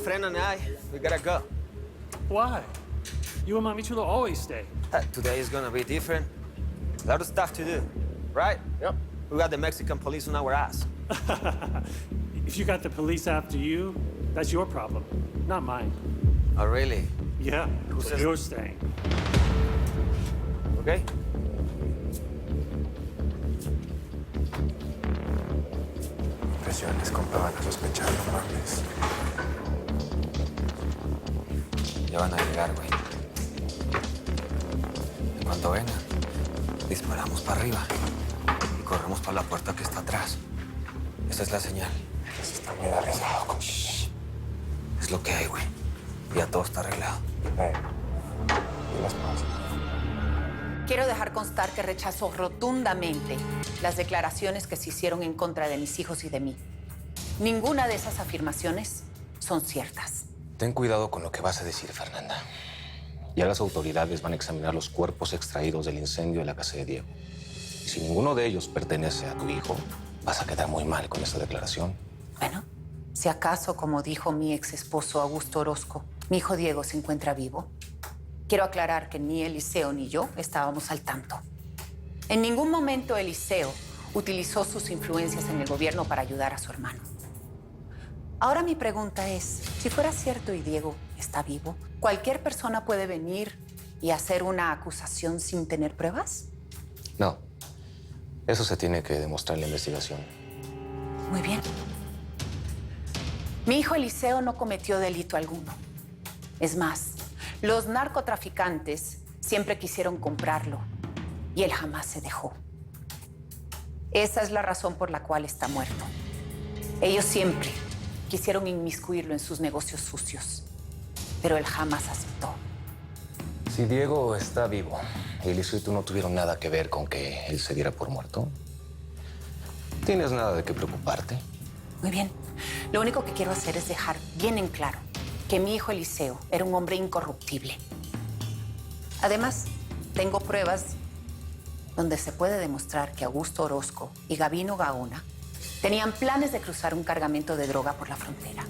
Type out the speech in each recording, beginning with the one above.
Fren and I, we gotta go. Why? You and Mami Chulo always stay. Today is gonna be different. A lot of stuff to do, right? Yep. We got the Mexican police on our ass. If you got the police after you, that's your problem, not mine. Oh, really? Yeah, Who so says- you're staying. Okay? Presiones, compa, van a sospechar, no mames. Ya van a llegar, güey. Y cuando vengan, disparamos para arriba y corremos por la puerta que está atrás. Esa es la señal. Eso está muy arriesgado, compa. Es lo que hay, güey. Ya todo está arreglado. Y las cosas. Quiero dejar constar que rechazo rotundamente las declaraciones que se hicieron en contra de mis hijos y de mí. Ninguna de esas afirmaciones son ciertas. Ten cuidado con lo que vas a decir, Fernanda. Ya las autoridades van a examinar los cuerpos extraídos del incendio de la casa de Diego. Y si ninguno de ellos pertenece a tu hijo, vas a quedar muy mal con esa declaración. Bueno, si acaso, como dijo mi ex esposo Augusto Orozco, mi hijo Diego se encuentra vivo, quiero aclarar que ni Eliseo ni yo estábamos al tanto. En ningún momento Eliseo utilizó sus influencias en el gobierno para ayudar a su hermano. Ahora mi pregunta es, si fuera cierto y Diego está vivo, ¿cualquier persona puede venir y hacer una acusación sin tener pruebas? No. Eso se tiene que demostrar en la investigación. Muy bien. Mi hijo Eliseo no cometió delito alguno. Es más, los narcotraficantes siempre quisieron comprarlo y él jamás se dejó. Esa es la razón por la cual está muerto. Ellos siempre quisieron inmiscuirlo en sus negocios sucios, pero él jamás aceptó. Si Diego está vivo y Eliseo y tú no tuvieron nada que ver con que él se diera por muerto, ¿tienes nada de qué preocuparte? Muy bien. Lo único que quiero hacer es dejar bien en claro que mi hijo Eliseo era un hombre incorruptible. Además, tengo pruebas donde se puede demostrar que Augusto Orozco y Gabino Gaona tenían planes de cruzar un cargamento de droga por la frontera.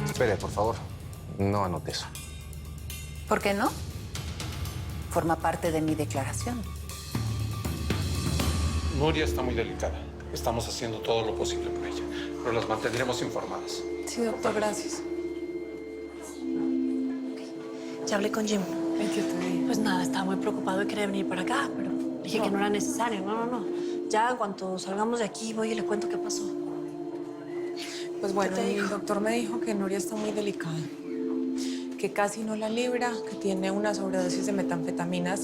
Espere, por favor. No anote eso. ¿Por qué no? Forma parte de mi declaración. Nuria está muy delicada. Estamos haciendo todo lo posible por ella, pero las mantendremos informadas. Sí, doctor, gracias. Ya hablé con Jim. Pues nada, estaba muy preocupado y quería venir para acá, pero dije que no era necesario. No. Ya en cuanto salgamos de aquí voy y le cuento qué pasó. Pues bueno, ¿Qué te el dijo? doctor me dijo que Nuria está muy delicada, que casi no la libra, que tiene una sobredosis de metanfetaminas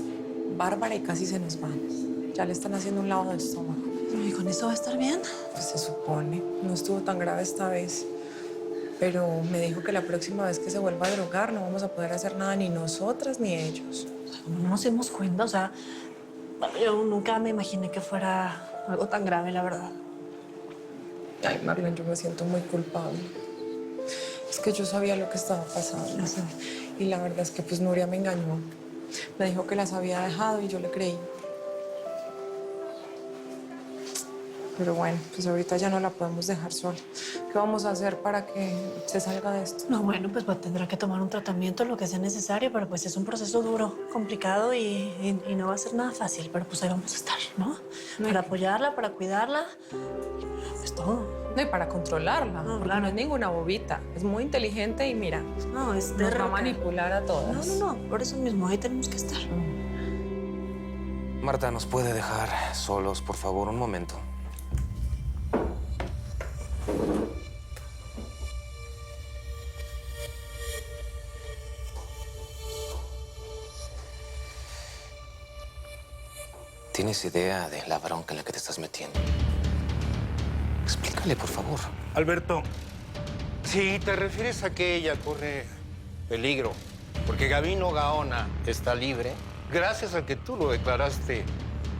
bárbara y casi se nos va. Ya le están haciendo un lavado de estómago. ¿Y con eso va a estar bien? Pues se supone. No estuvo tan grave esta vez. Pero me dijo que la próxima vez que se vuelva a drogar no vamos a poder hacer nada ni nosotras ni ellos. Como no nos dimos cuenta, o sea, bueno, yo nunca me imaginé que fuera algo tan grave, la verdad. Ay, Marlene, yo me siento muy culpable. Es que yo sabía lo que estaba pasando. Ya sé. Y la verdad es que pues Nuria me engañó. Me dijo que las había dejado y yo le creí. Pero bueno, pues ahorita ya no la podemos dejar sola. ¿Qué vamos a hacer para que se salga de esto? No, bueno, pues tendrá que tomar un tratamiento, lo que sea necesario, pero pues es un proceso duro, complicado y no va a ser nada fácil, pero pues ahí vamos a estar, ¿no? Para apoyarla, para cuidarla, pues todo. No, y para controlarla. No, porque claro. no es ninguna bobita. Es muy inteligente y mira, No, es nos va a terca. manipular a todas. No, por eso mismo, ahí tenemos que estar. Marta, ¿nos puede dejar solos, por favor, un momento? ¿Tienes idea de la bronca en la que te estás metiendo? Explícale, por favor. Alberto, si te refieres a que ella corre peligro, porque Gabino Gaona está libre, gracias a que tú lo declaraste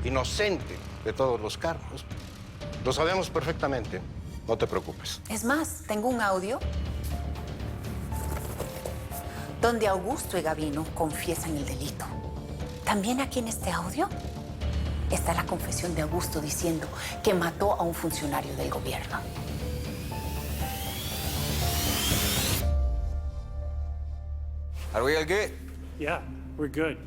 inocente de todos los cargos. Lo sabemos perfectamente. No te preocupes. Es más, tengo un audio donde Augusto y Gabino confiesan el delito. También aquí en este audio está la confesión de Augusto diciendo que mató a un funcionario del gobierno. Are we all good? Yeah, we're good.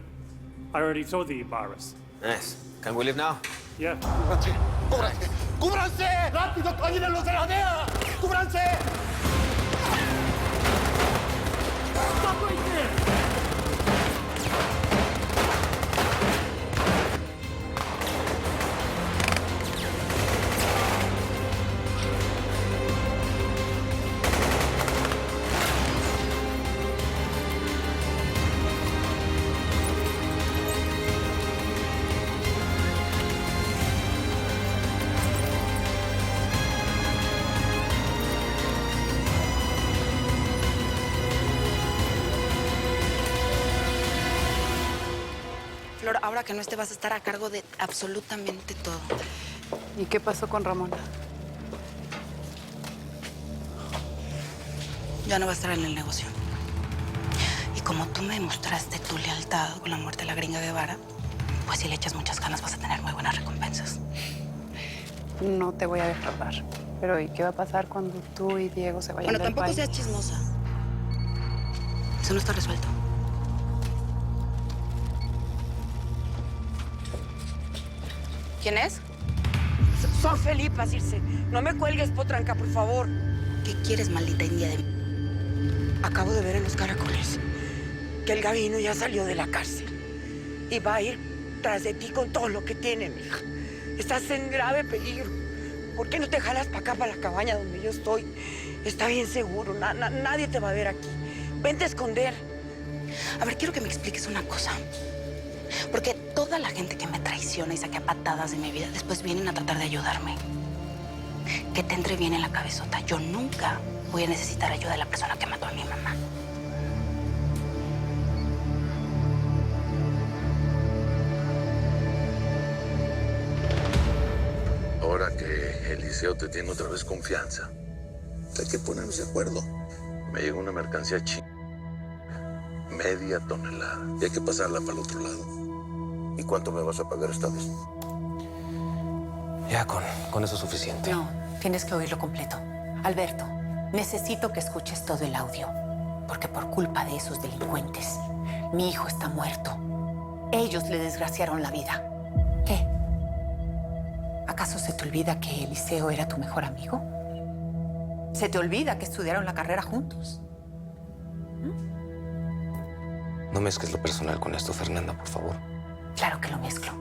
I already told the Ibarras. Nice. Can we leave now? Yeah. ¡Cúbranse! ¡Cúbranse! ¡Rápido, que vienen los de la DEA! ¡Cúbranse! Flor, ahora que no esté vas a estar a cargo de absolutamente todo. ¿Y qué pasó con Ramona? Ya no va a estar en el negocio. Y como tú me demostraste tu lealtad con la muerte de la gringa Guevara, pues si le echas muchas ganas vas a tener muy buenas recompensas. No te voy a defraudar. Pero ¿y qué va a pasar cuando tú y Diego se vayan Bueno, del tampoco país? seas chismosa. Eso no está resuelto. ¿Quién es? Son Felipa, Circe. No me cuelgues, potranca, por favor. ¿Qué quieres, maldita india de mí? Acabo de ver en los caracoles que el Gavino ya salió de la cárcel y va a ir tras de ti con todo lo que tiene, mija. Estás en grave peligro. ¿Por qué no te jalas para acá, para la cabaña donde yo estoy? Está bien seguro. Nadie te va a ver aquí. Vente a esconder. A ver, quiero que me expliques una cosa. Porque toda la gente que me traiciona y saca patadas de mi vida, después vienen a tratar de ayudarme. Que te entre bien en la cabezota. Yo nunca voy a necesitar ayuda de la persona que mató a mi mamá. Ahora que Eliseo te tiene otra vez confianza, hay que ponernos de acuerdo. Me llegó una mercancía china, 1/2 tonelada, y hay que pasarla para el otro lado. ¿Y cuánto me vas a pagar esta vez? Ya, con eso es suficiente. No, tienes que oírlo completo. Alberto, necesito que escuches todo el audio. Porque por culpa de esos delincuentes, mi hijo está muerto. Ellos le desgraciaron la vida. ¿Qué? ¿Acaso se te olvida que Eliseo era tu mejor amigo? ¿Se te olvida que estudiaron la carrera juntos? No mezcles lo personal con esto, Fernanda, por favor. Claro que lo mezclo.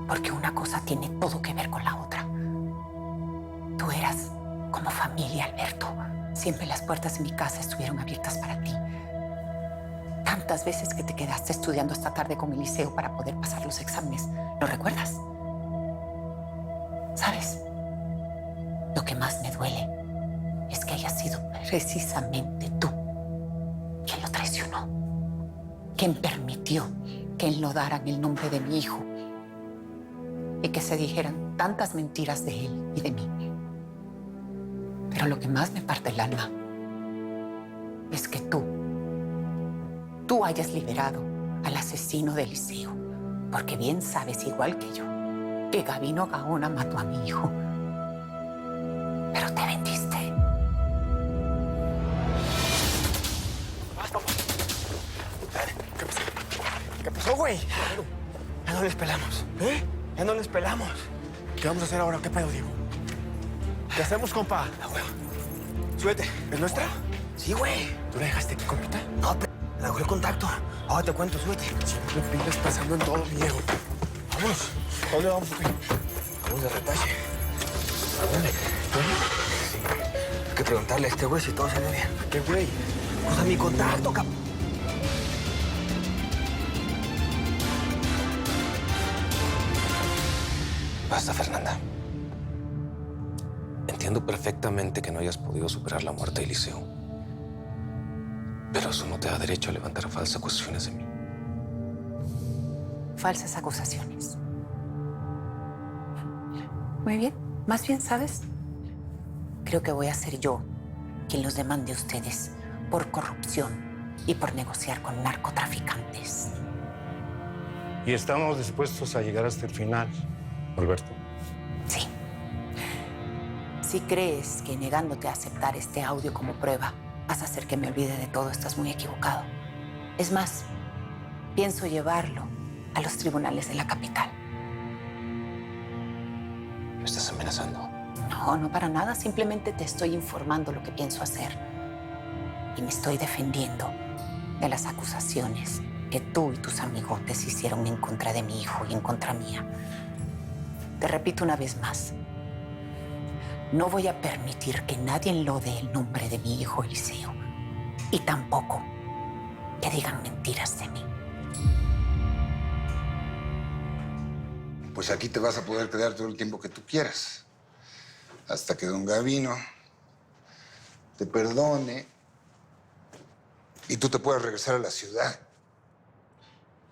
Porque una cosa tiene todo que ver con la otra. Tú eras como familia, Alberto. Siempre las puertas de mi casa estuvieron abiertas para ti. Tantas veces que te quedaste estudiando esta tarde con Eliseo para poder pasar los exámenes. ¿Lo recuerdas? ¿Sabes? Lo que más me duele es que haya sido precisamente tú quien lo traicionó. Quien permitió que enlodaran el nombre de mi hijo y que se dijeran tantas mentiras de él y de mí. Pero lo que más me parte el alma es que tú hayas liberado al asesino de Eliseo, porque bien sabes, igual que yo, que Gavino Gaona mató a mi hijo. Pero te vendiste. ¿Qué pasó, güey? Ya no les pelamos. ¿Eh? Ya no les pelamos. ¿Qué vamos a hacer ahora? ¿Qué pedo, Diego? ¿Qué hacemos, compa? La hueva. Súbete. ¿Es nuestra? Sí, güey. ¿Tú la dejaste aquí, compita? No, le dejó el contacto. Ahora te cuento, súbete. Siempre pides pasando en todo, mi Diego. Vámonos. ¿A dónde vamos, güey? Vamos de retache. ¿A dónde? Sí. Hay que preguntarle a este güey si todo sale bien. ¿Qué güey? Pues a mi contacto, Basta, Fernanda. Entiendo perfectamente que no hayas podido superar la muerte de Eliseo. Pero eso no te da derecho a levantar falsas acusaciones de mí. Falsas acusaciones. Muy bien. Más bien, ¿sabes? Creo que voy a ser yo quien los demande a ustedes por corrupción y por negociar con narcotraficantes. Y estamos dispuestos a llegar hasta el final, Alberto. Sí. Si crees que negándote a aceptar este audio como prueba vas a hacer que me olvide de todo, estás muy equivocado. Es más, pienso llevarlo a los tribunales de la capital. ¿Me estás amenazando? No, no para nada. Simplemente te estoy informando lo que pienso hacer. Y me estoy defendiendo de las acusaciones que tú y tus amigotes hicieron en contra de mi hijo y en contra mía. Te repito una vez más. No voy a permitir que nadie enlode el nombre de mi hijo Eliseo. Y tampoco que digan mentiras de mí. Pues aquí te vas a poder quedar todo el tiempo que tú quieras. Hasta que don Gavino te perdone y tú te puedas regresar a la ciudad.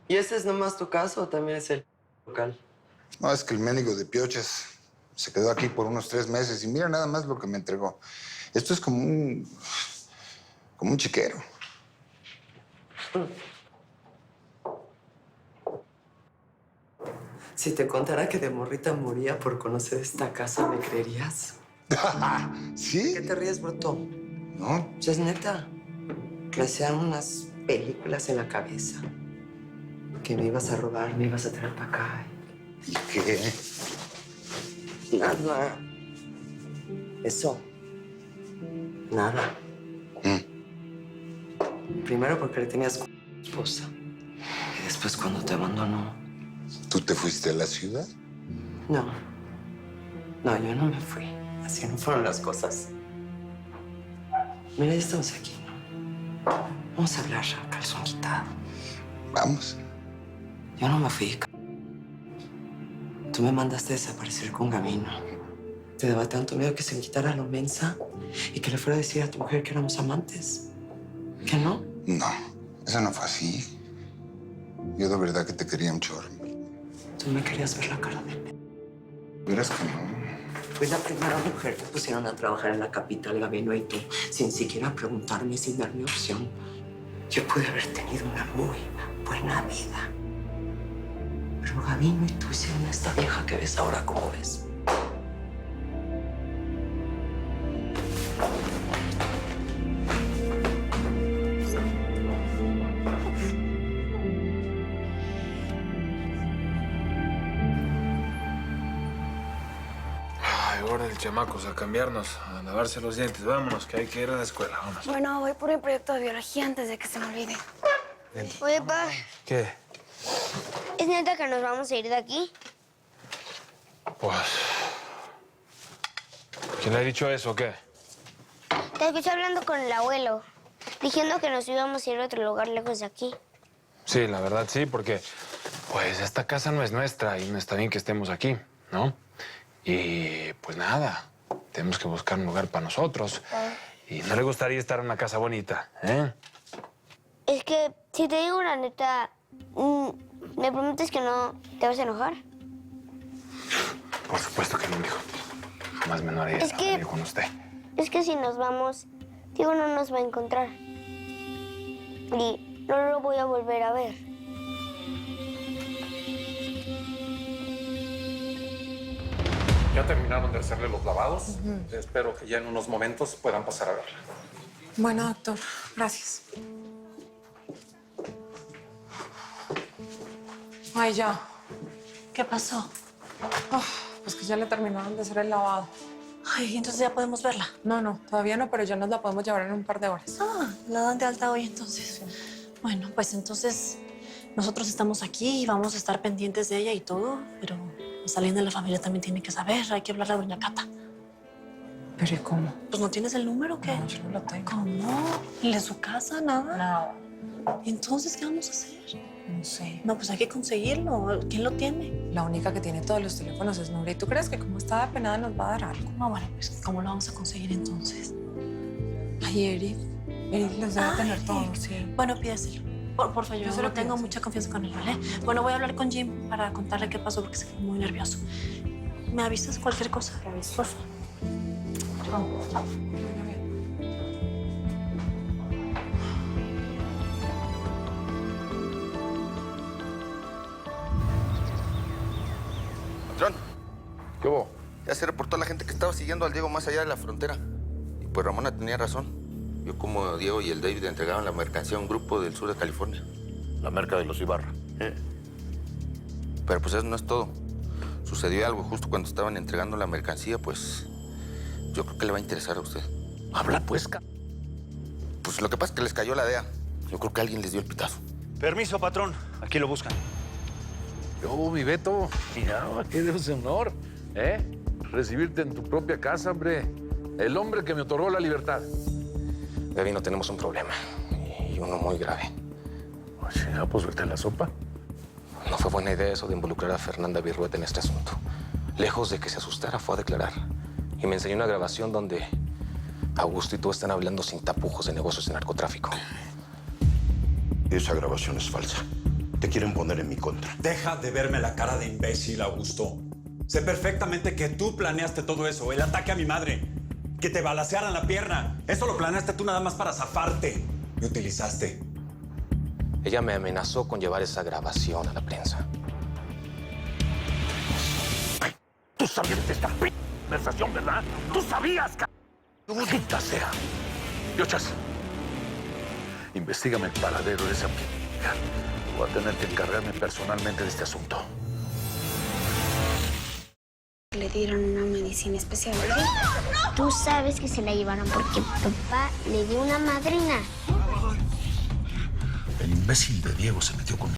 ¿Y ese es nomás tu caso o también es el local? No, es que el médico de Piochas se quedó aquí por unos 3 meses y mira nada más lo que me entregó. Esto es como un chiquero. Si te contara que de morrita moría por conocer esta casa, ¿me creerías? ¿Sí? ¿Qué te ríes, bruto? No. Es neta. Me hacían unas películas en la cabeza. Que me ibas a robar, me ibas a traer para acá. ¿Y qué? Nada. Eso. Nada. Primero porque le tenías esposa. Y después cuando te abandonó. ¿Tú te fuiste a la ciudad? No. No, yo no me fui. Así no fueron las cosas. Mira, ya estamos aquí, ¿no? Vamos a hablar a calzón quitado. Vamos. Yo no me fui. Tú me mandaste a desaparecer con Gavino. Te daba tanto miedo que se me quitara lo mensa y que le fuera a decir a tu mujer que éramos amantes. ¿Que no? No, eso no fue así. Yo de verdad que te quería un chorro. Tú me querías ver la cara de mí. Verás que no. Fui la primera mujer que pusieron a trabajar en la capital, Gavino, y tú, sin siquiera preguntarme, sin darme opción. Yo pude haber tenido una muy buena vida. Pero Gavino y tú hicieron a esta vieja que ves ahora como ves. Ay, órale, chamacos, a cambiarnos, a lavarse los dientes. Vámonos, que hay que ir a la escuela. Vámonos. Bueno, voy por el proyecto de biología antes de que se me olvide. Oye, pa, ¿Qué? ¿es neta que nos vamos a ir de aquí? Pues... ¿Quién le ha dicho eso o qué? Te escuché hablando con el abuelo, diciendo que nos íbamos a ir a otro lugar lejos de aquí. Sí, la verdad sí, porque... Pues esta casa no es nuestra y no está bien que estemos aquí, ¿no? Y pues nada, tenemos que buscar un lugar para nosotros. Y no le gustaría estar en una casa bonita, ¿eh? Es que, si te digo la neta, ¿me prometes que no te vas a enojar? Por supuesto que no, mijo. Jamás me enojaría con usted. Es que si nos vamos, Diego no nos va a encontrar. Y no lo voy a volver a ver. ¿Ya terminaron de hacerle los lavados? Espero que ya en unos momentos puedan pasar a verla. Bueno, doctor, gracias. Ay, ya. ¿Qué pasó? Pues que ya le terminaron de hacer el lavado. Ay, entonces ya podemos verla. No, todavía no, pero ya nos la podemos llevar en un par de horas. Ah, la dan de alta hoy entonces. Bueno, pues entonces nosotros estamos aquí y vamos a estar pendientes de ella y todo, pero pues, alguien de la familia también tiene que saber. Hay que hablarle a doña Cata. ¿Pero y cómo? Pues ¿no tienes el número o qué? No, yo no lo tengo. ¿Cómo? ¿Y de su casa? Nada. Nada. ¿Entonces qué vamos a hacer? No sé. No, pues hay que conseguirlo. ¿Quién lo tiene? La única que tiene todos los teléfonos es Nora. ¿Y tú crees que como está apenada nos va a dar algo? No, bueno, pues ¿cómo lo vamos a conseguir entonces? Ay, Eric. Eric los debe tener Eric. todos, sí. Bueno, pídeselo. Por favor, yo se lo no tengo pido, mucha confianza con él, ¿vale? Bueno, voy a hablar con Jim para contarle qué pasó porque se quedó muy nervioso. ¿Me avisas cualquier cosa? Por favor. Patrón. ¿Qué hubo? Ya se reportó a la gente que estaba siguiendo al Diego más allá de la frontera. Y pues Ramona tenía razón. vio cómo Diego y el David entregaban la mercancía a un grupo del sur de California. La merca de los Ibarra. Pero pues eso no es todo. Sucedió algo justo cuando estaban entregando la mercancía, pues yo creo que le va a interesar a usted. Habla pues, Pues lo que pasa es que les cayó la DEA. Yo creo que alguien les dio el pitazo. Permiso, patrón. Aquí lo buscan. Yo, mi Beto, mira, qué de ese honor, ¿eh? Recibirte en tu propia casa, hombre. El hombre que me otorgó la libertad. Gavino, tenemos un problema. Y uno muy grave. Oye, pues vete a la sopa. No fue buena idea eso de involucrar a Fernanda Birrueta en este asunto. Lejos de que se asustara, fue a declarar. Y me enseñó una grabación donde Augusto y tú están hablando sin tapujos de negocios de narcotráfico. Esa grabación es falsa. Te quieren poner en mi contra. Deja de verme la cara de imbécil, Augusto. Sé perfectamente que tú planeaste todo eso, el ataque a mi madre, que te balacearan la pierna. Eso lo planeaste tú nada más para zafarte. Me utilizaste. Ella me amenazó con llevar esa grabación a la prensa. Tú sabías de esta conversación, ¿verdad? Tú sabías, Maldita sea. Yochas, investígame el paradero de esa p***. Voy a tener que encargarme personalmente de este asunto. Le dieron una medicina especial, ¿verdad? Tú sabes que se la llevaron porque papá le dio una madrina. El imbécil de Diego se metió con